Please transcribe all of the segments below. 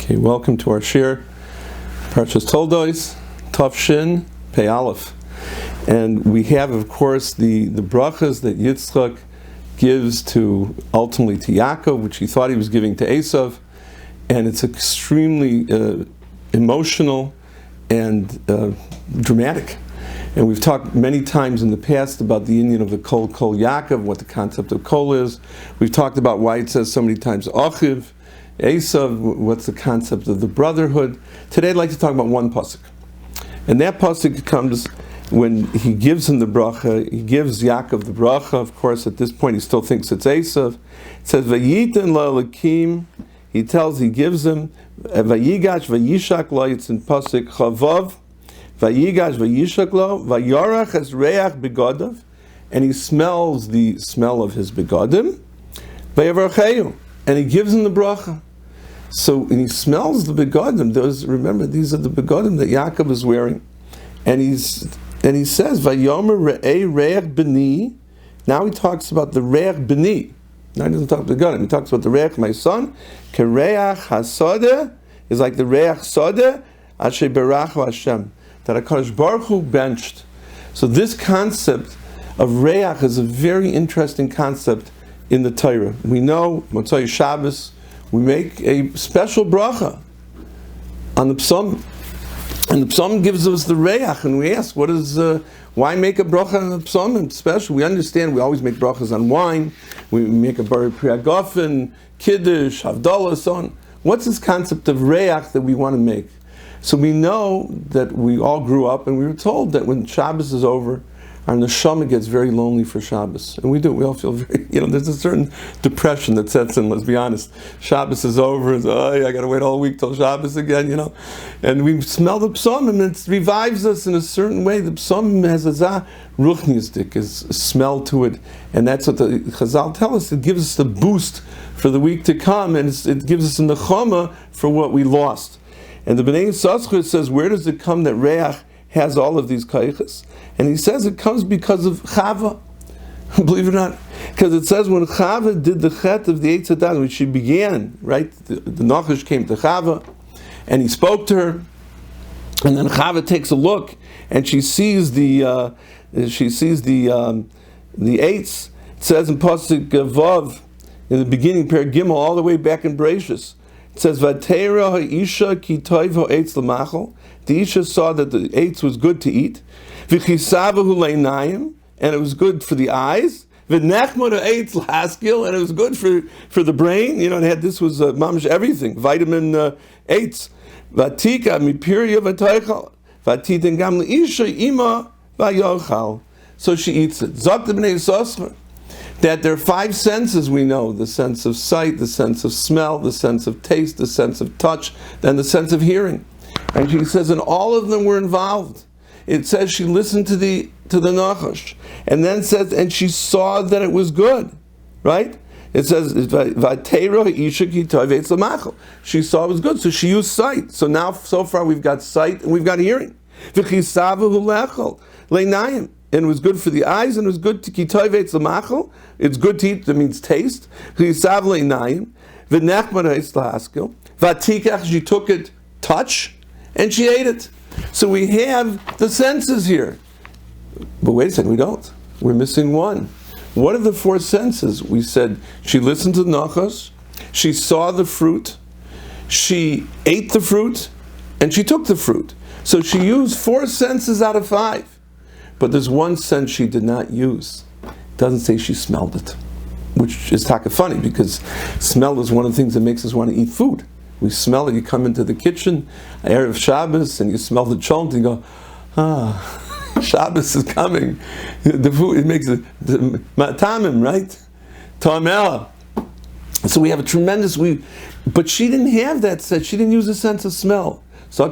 Okay, welcome to our shir, Parshas Toldos, Tov Shin, Pei Aleph. And we have, of course, the brachas that Yitzchak gives to, ultimately to Yaakov, which he thought he was giving to Esav. And it's extremely emotional and dramatic. And we've talked many times in the past about the union of the Kol Yaakov, what the concept of Kol is. We've talked about why it says so many times Achiv, Esav, what's the concept of the brotherhood. Today I'd like to talk about one pasuk. And that pasuk comes when he gives him the bracha, he gives Yaakov the bracha. Of course, at this point he still thinks it's Esav. It says, Vayiten la'elakim, he gives him, Vayigash vayishak lo, it's in pasuk Chavav, Vayigash vayishak lo, Vayarach es reach begadav, and he smells the smell of his begadim, Vayavarcheyu, and he gives him the bracha. So when he smells the begadim, remember these are the begadim that Yaakov is wearing, and he says, "Vayomer re'ei re'ech b'ni." Now he talks about the re'ech b'ni. Now he doesn't talk about the begadim. He talks about the re'ech, my son. Kere'ach hasodeh is like the re'ech sodeh asher berachu Hashem, that HaKadosh Baruch Hu benched. So this concept of re'ech is a very interesting concept in the Torah. We know Motzei Shabbos, we make a special bracha on the psalm, and the psalm gives us the reach, and we ask, why make a bracha on the psalm? And special, we understand we always make brachas on wine, we make a bar priagofen, kiddush, havdalah, so on. What's this concept of reach that we want to make? So we know that we all grew up and we were told that when Shabbos is over, our neshama gets very lonely for Shabbos. And we do, we all feel very, there's a certain depression that sets in, let's be honest. Shabbos is over, I gotta wait all week till Shabbos again, And we smell the psalm and it revives us in a certain way. The psalm has a ruchnistik, a smell to it. And that's what the Chazal tell us, it gives us the boost for the week to come, and it gives us a nechama for what we lost. And the Bnei Yissaschar says, where does it come that Reach has all of these kaiches? And he says it comes because of Chava. Believe it or not. Because it says when Chava did the chet of the Eitz Hadas, when she began, right? The Nachash came to Chava, and he spoke to her, and then Chava takes a look, and she sees the eitz. It says in Pasuk Vav, in the beginning, Per Gimel, all the way back in Bereshis. It says, Vatera ha'isha ki toiv ha'etz l'machol. The Isha saw that the eitz was good to eat. V'chisavahu le'nayim, and it was good for the eyes. V'nechmod ha'etz l'haskil, and it was good for the brain. This was mamish everything, vitamin eitz. V'tika mipirya v'toichal. V'titin gam l'isha ima v'yochal. So she eats it. Zok the Bnei Yissaschar, that there are 5 senses we know: the sense of sight, the sense of smell, the sense of taste, the sense of touch, and the sense of hearing. And she says, and all of them were involved. It says she listened to the Nachash, and then says, and she saw that it was good, right? It says, she saw it was good, so she used sight. So now, so far, we've got sight and we've got hearing. And it was good for the eyes, and it was good to kitov eitz l'machol. It's good to eat, that means taste. She took it, touch, and she ate it. So we have the senses here. But wait a second, we don't. We're missing one. What are the 4 senses? We said she listened to the Nachas, she saw the fruit, she ate the fruit, and she took the fruit. So she used 4 senses out of 5. But there's one sense she did not use. It doesn't say she smelled it, which is taka funny, because smell is one of the things that makes us want to eat food. We smell it. You come into the kitchen, Erev Shabbos, and you smell the cholent, and you go, Shabbos is coming. The food, it makes it tamim, right? Tamela. So we have a tremendous, but she didn't have that sense. She didn't use a sense of smell. So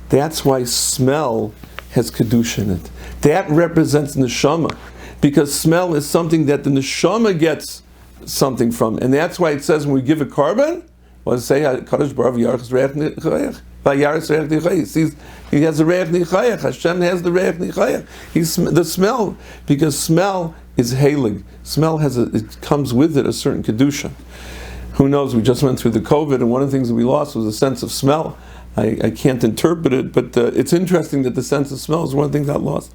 that's why smell has kedusha in it. That represents neshama, because smell is something that the neshama gets something from, and that's why it says when we give a korban, well, say Kadosh Baruch Hu Yarchas Reich Nichayach, Vayaris Reich Nichayach. He has the Reich Nichayach. Hashem has the Reich Nichayach. He's the smell, because smell is halig. Smell it comes with it a certain kedusha. Who knows? We just went through the COVID, and one of the things that we lost was a sense of smell. I can't interpret it, but it's interesting that the sense of smell is one of the things I lost.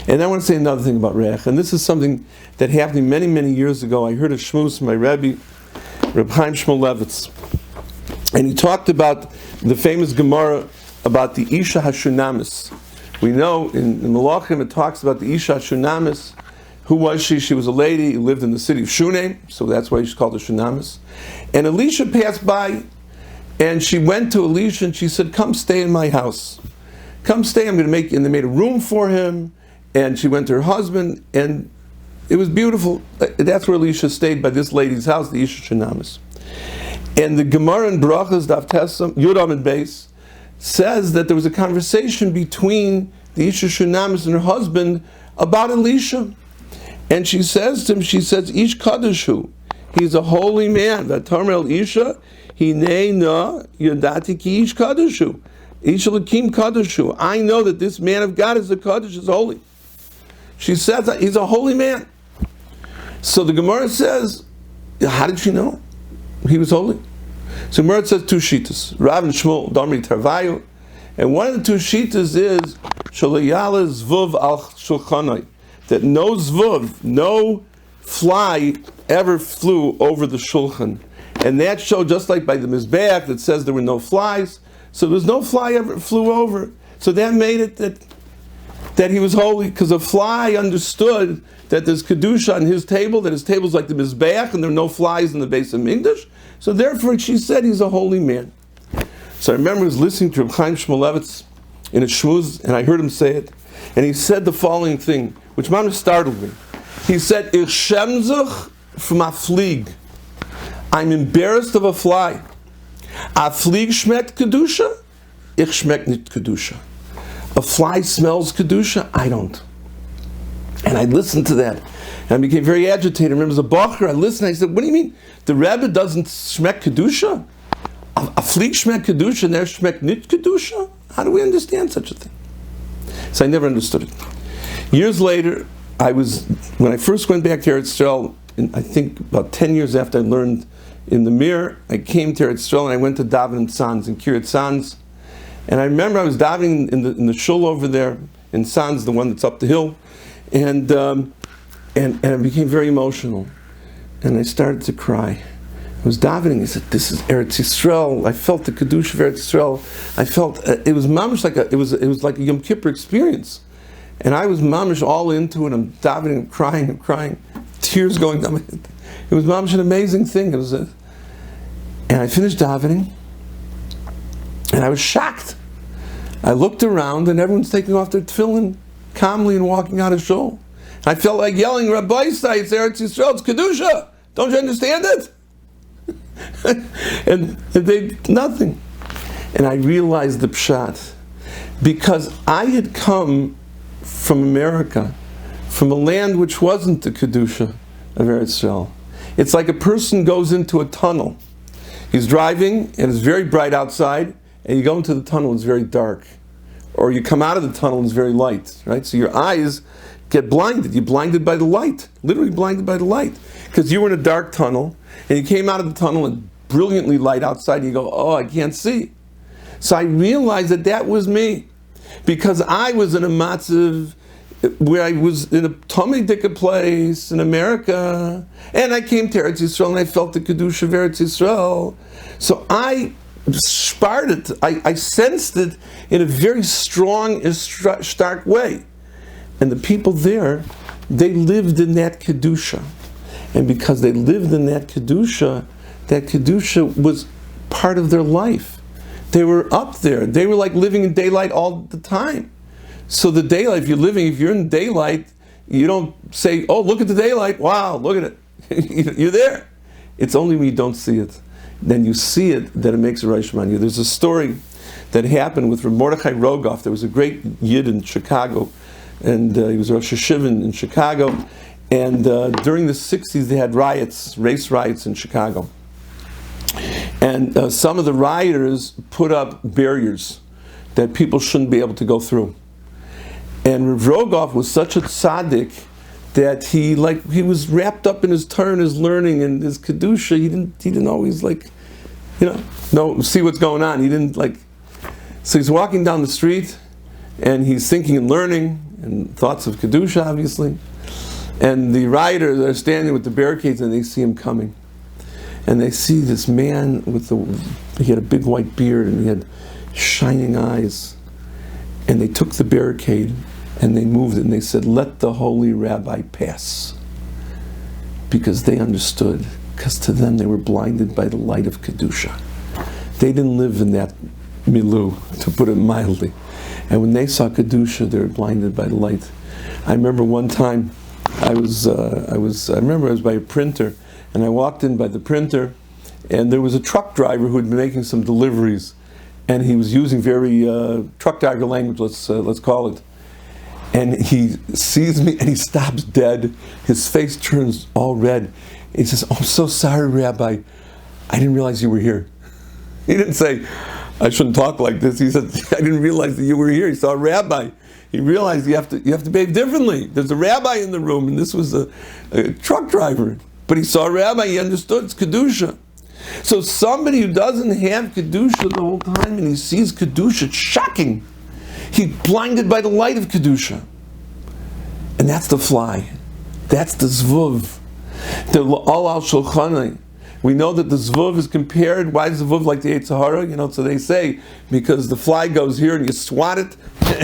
And I want to say another thing about Reach, and this is something that happened many, many years ago. I heard a shmuz from my Rabbi, Reb Chaim Shmulevitz, and he talked about the famous Gemara about the Isha Hashunamis. We know in Malachim it talks about the Isha Hashunamis. Who was she? She was a lady who lived in the city of Shunem, so that's why she's called a Shunamis. And Elisha passed by, and she went to Elisha and she said, "Come stay in my house. Come stay, I'm going to make," and they made a room for him, and she went to her husband, and it was beautiful. That's where Elisha stayed, by this lady's house, the Isha Shunamis. And the Gemara in Brachas, Daf Tesam, Yudam and Beis, says that there was a conversation between the Isha Shunamis and her husband about Elisha. And she says to him, she says, "Ish Kadishu, he's a holy man. Vatamar Isha, Hinei na yodati ki ish Kadishu, Ish Lakim Kadishu. I know that this man of God is a Kadish, is holy." She says that he's a holy man. So the Gemara says, how did she know he was holy? So Gemara says two shitas, Rav and Shmuel, Domri Tarvayu, and one of the two shitas is Shalayala Zvuv al Shulchanai, that no zvuv, no fly ever flew over the shulchan. And that showed, just like by the Mizbeach that says there were no flies, so there was no fly ever flew over. So that made it that he was holy, because a fly understood that there's Kedusha on his table, that his table's like the Mizbeach, and there are no flies in the base of Migdash. So therefore she said he's a holy man. So I remember I was listening to Reb Chaim Shmulevitz in a shmuz, and I heard him say it, and he said the following thing, which man startled me. He said, "Ich shem sich from a flieg. I'm embarrassed of a fly. A flieg schmeckt Kedusha, ich schmeck nicht Kedusha. A fly smells Kedusha, I don't." And I listened to that, and I became very agitated. I remember as a bacher, I listened, I said, "What do you mean? The Rebbe doesn't schmeck Kedusha? A flieg schmeckt Kedusha, and there schmeckt nicht Kedusha? How do we understand such a thing?" So I never understood it. Years later, when I first went back to Eretz Yisrael, I think about 10 years after I learned in the Mir, I came to Eretz Yisrael and I went to daven in Sanz, in Kiryat Sanz. And I remember I was davening in the shul over there, in Sanz, the one that's up the hill, and I became very emotional. And I started to cry. I was davening, I said, "This is Eretz Yisrael." I felt the Kedusha of Eretz Yisrael. I felt, it was mamish like it was like a Yom Kippur experience. And I was mamish all into it. I'm davening, I'm crying, tears going down my head. It was mamish an amazing thing. And I finished davening, and I was shocked. I looked around, and everyone's taking off their tefillin calmly and walking out of shul. I felt like yelling, "Rabbi, it's Eretz Yisrael, it's Kedusha. Don't you understand it?" and they nothing. And I realized the pshat, because I had come from America, from a land which wasn't the Kedusha of Eretz Yisrael. It's like a person goes into a tunnel. He's driving, and it's very bright outside, and you go into the tunnel, and it's very dark. Or you come out of the tunnel, and it's very light, right? So your eyes get blinded. You're blinded by the light, literally blinded by the light. Because you were in a dark tunnel, and you came out of the tunnel, and brilliantly light outside, and you go, "Oh, I can't see." So I realized that was me. Because I was in a matzav where I was in a Tomei Dika place in America, and I came to Eretz Yisrael and I felt the Kedusha of Eretz Yisrael. So I sparred it, I sensed it in a very strong, stark way. And the people there, they lived in that Kedusha. And because they lived in that Kedusha was part of their life. They were up there. They were like living in daylight all the time. So the daylight, if you're in daylight, you don't say, "Oh, look at the daylight. Wow, look at it." You're there. It's only when you don't see it. Then you see it that it makes a Reish on you. There's a story that happened with Mordechai Rogoff. There was a great Yid in Chicago, and he was Rosh Hashiva in Chicago. And during the 60s, they had race riots in Chicago. And some of the rioters put up barriers that people shouldn't be able to go through. And Rav Rogoff was such a tzaddik that he was wrapped up in his Torah and his learning and his kedusha. He didn't always see what's going on. He didn't So he's walking down the street, and he's thinking and learning, and thoughts of kedusha, obviously. And the riders are standing with the barricades, and they see him coming. And they see this man he had a big white beard, and he had shining eyes. And they took the barricade, and they moved it, and they said, "Let the holy rabbi pass." Because they understood, because to them they were blinded by the light of kedusha. They didn't live in that milieu, to put it mildly. And when they saw kedusha, they were blinded by the light. I remember one time, I was by a printer, and I walked in by the printer, and there was a truck driver who had been making some deliveries, and he was using very truck driver language, let's call it. And he sees me, and he stops dead. His face turns all red. He says, "Oh, I'm so sorry, Rabbi. I didn't realize you were here." He didn't say, "I shouldn't talk like this." He said, "I didn't realize that you were here." He saw a rabbi. He realized you have to behave differently. There's a rabbi in the room, and this was a truck driver. But he saw a rabbi. He understood it's kedusha. So somebody who doesn't have kedusha the whole time, and he sees kedusha, it's shocking. He's blinded by the light of kedusha, and that's the fly. That's the zvuv. The all al shulchanai. We know that the zvuv is compared. Why is the zvuv like the Yetzer Hara? So they say because the fly goes here and you swat it,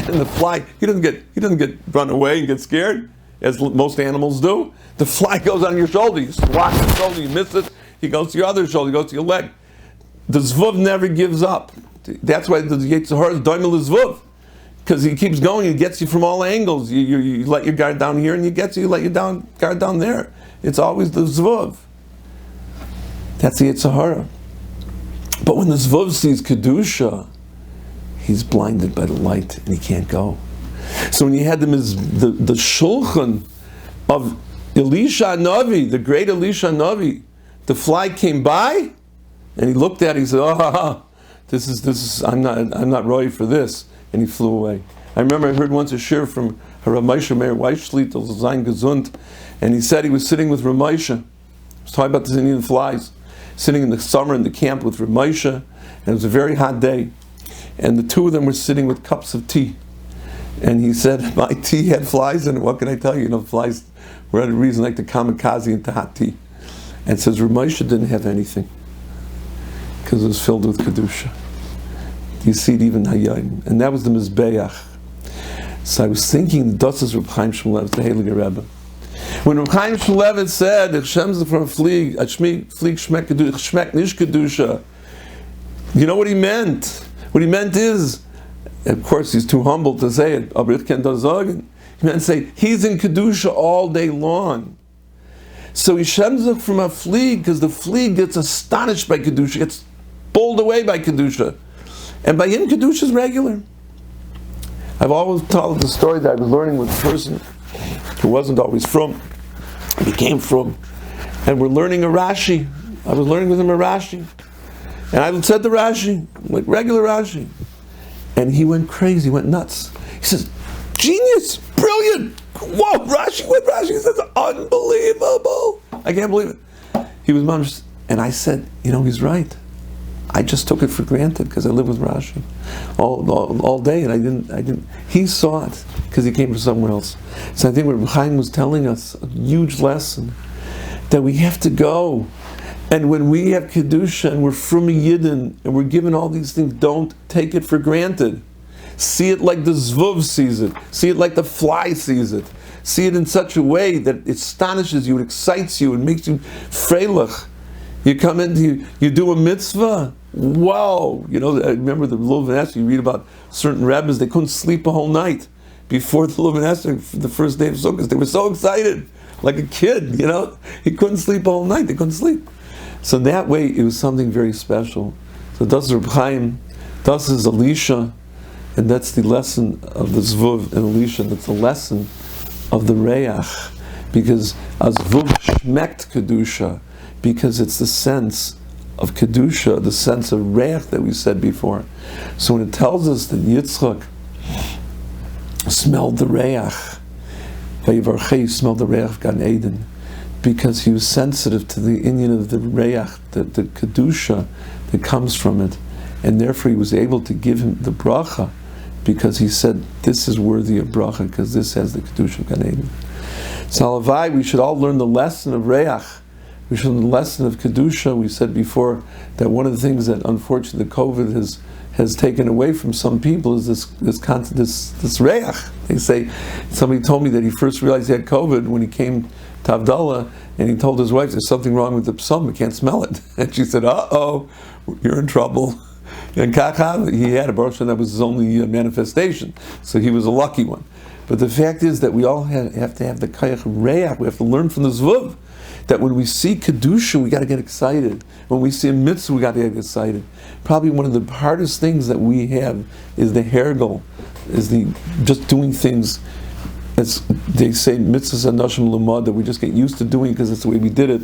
and the fly he doesn't get run away and get scared as most animals do. The fly goes on your shoulder. You swat your shoulder, you miss it. He goes to your other shoulder. He goes to your leg. The zvuv never gives up. That's why the Yetzer Hara is doimel zvuv, because he keeps going. He gets you from all angles. You let your guard down here, and he gets you. You let your guard down there. It's always the zvuv. That's the Yetzer Hara. But when the Zvuv sees Kedusha, he's blinded by the light and he can't go. So when you had the Shulchan of Elisha Navi, the great Elisha Navi, the fly came by and he looked at it, he said, "Oh, this is I'm not ready for this," and he flew away. I remember I heard once a shir from Ramesha Meir Weisschliet, Zayn Gesund, and he said he was sitting with Ramesha. He was talking about the Indian flies. Sitting in the summer in the camp with Ramesha, and it was a very hot day, and the two of them were sitting with cups of tea, and he said, "My tea had flies in it. What can I tell you? Flies were a reason like the kamikaze into hot tea." And says Ramesha didn't have anything because it was filled with kedusha. You see it even hayayim, and that was the mizbeach. So I was thinking, das is Reb Chaim Shmulevitz, the Heilige Rebbe. When Reb Chaim Shmulevitz said, "Ich schemze from a flieg, a flieg schmeckt nicht kedusha," you know what he meant? What he meant is, of course, he's too humble to say it. Aber ich kann das sagen. He meant to say he's in kedusha all day long. So he shemze from a flieg because the flieg gets astonished by kedusha, gets bowled away by kedusha, and by him kedusha is regular. I've always told the story that I was learning with a person who wasn't always from, became from, and we're learning a Rashi. I was learning with him a Rashi, and I said the Rashi, like regular Rashi, and he went crazy, went nuts. He says, "Genius, brilliant, whoa, Rashi, what Rashi?" He says, "Unbelievable, I can't believe it." He was mamish, and I said, he's right. I just took it for granted because I lived with Rashi all day, and I didn't. He saw it because he came from somewhere else. So I think what Reb Chaim was telling us, a huge lesson, that we have to go. And when we have kedusha and we're from a yidden and we're given all these things, don't take it for granted. See it like the zvuv sees it. See it like the fly sees it. See it in such a way that it astonishes you, it excites you, it makes you freilich. You come in, you do a mitzvah. Wow! I remember the Luv and Esther, you read about certain rabbis, they couldn't sleep a whole night before the Luv and Esther, the first day of Sukkot. They were so excited, like a kid, He couldn't sleep a whole night, they couldn't sleep. So that way, it was something very special. So das is Reb Chaim, das is Elisha, and that's the lesson of the Zvuv and Elisha, that's the lesson of the Reach, because as Zvuv shmekt Kedusha, because it's the sense of Kedusha, the sense of Reach that we said before. So when it tells us that Yitzchak smelled the Reach, Vayivarchei, smelled the reach of Gan Eden, because he was sensitive to the inyan of the reach, the kedusha that comes from it, and therefore he was able to give him the bracha, because he said, this is worthy of bracha, because this has the kedusha of Gan Eden. So halavai, we should all learn the lesson of reach. We should learn the lesson of kedusha. We said before that one of the things that unfortunately the COVID has taken away from some people is this reach. They say, somebody told me that he first realized he had COVID when he came to Havdalah, and he told his wife, there's something wrong with the psalm, we can't smell it. And she said, uh-oh, you're in trouble. And Kacha, he had a Baruch Hashem, that was his only manifestation, so he was a lucky one. But the fact is that we all have to have the kayach reach. We have to learn from the zvuv that when we see kedusha, we got to get excited. When we see a mitzvah, we got to get excited. Probably one of the hardest things that we have is the hergel, is the just doing things. As they say, mitzvahs and nashim lumad, that we just get used to doing because it's the way we did it,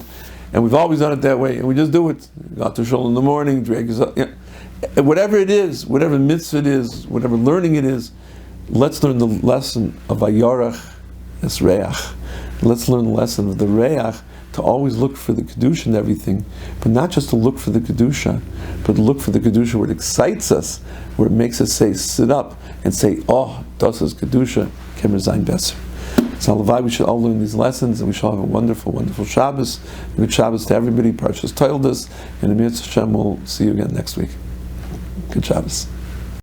and we've always done it that way, and we just do it. Got to shul in the morning, drag us up. Whatever it is, whatever mitzvah it is, whatever learning it is, let's learn the lesson of Vayarach es reach. Let's learn the lesson of the reach, to always look for the kedusha and everything, but not just to look for the kedusha, but to look for the kedusha where it excites us, where it makes us say, sit up and say, oh, das is kedusha, kemer zayin besser. So halavai, we should all learn these lessons, and we shall have a wonderful, wonderful Shabbos. Good Shabbos to everybody. Parshas Toldos, and the Mitzvah Hashem, we'll see you again next week. Good Shabbos.